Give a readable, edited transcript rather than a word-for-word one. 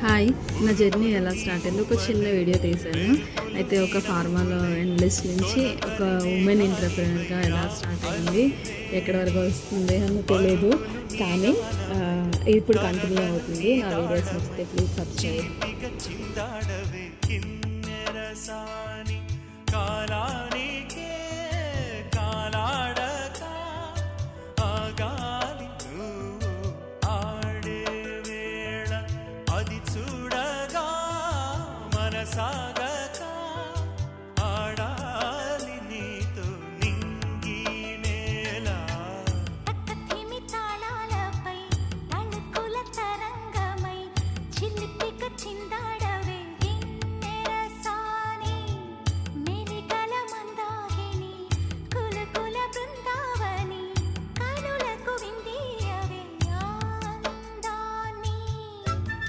Hi, నా journey ఎలా start అయింది ఒక చిన్న వీడియో తీశాను. అయితే ఒక ఫార్మాలో ఎండ్లెస్ నుంచి ఒక ఉమెన్ ఎంటర్‌ప్రెన్యూర్‌గా ఎలా స్టార్ట్ అయింది, ఎక్కడి వరకు వస్తుంది అని తెలియదు. కానీ ఇప్పుడు కంటిన్యూ అవుతుంది. నా వీడియోస్ నచ్చితే ప్లీజ్ సబ్స్క్రైబ్. సాగక ఆడాలి నీతో నింగి నేల తక్కతిమి తాళాలపై తణుకుల తరంగమై చిలిపిక చిందా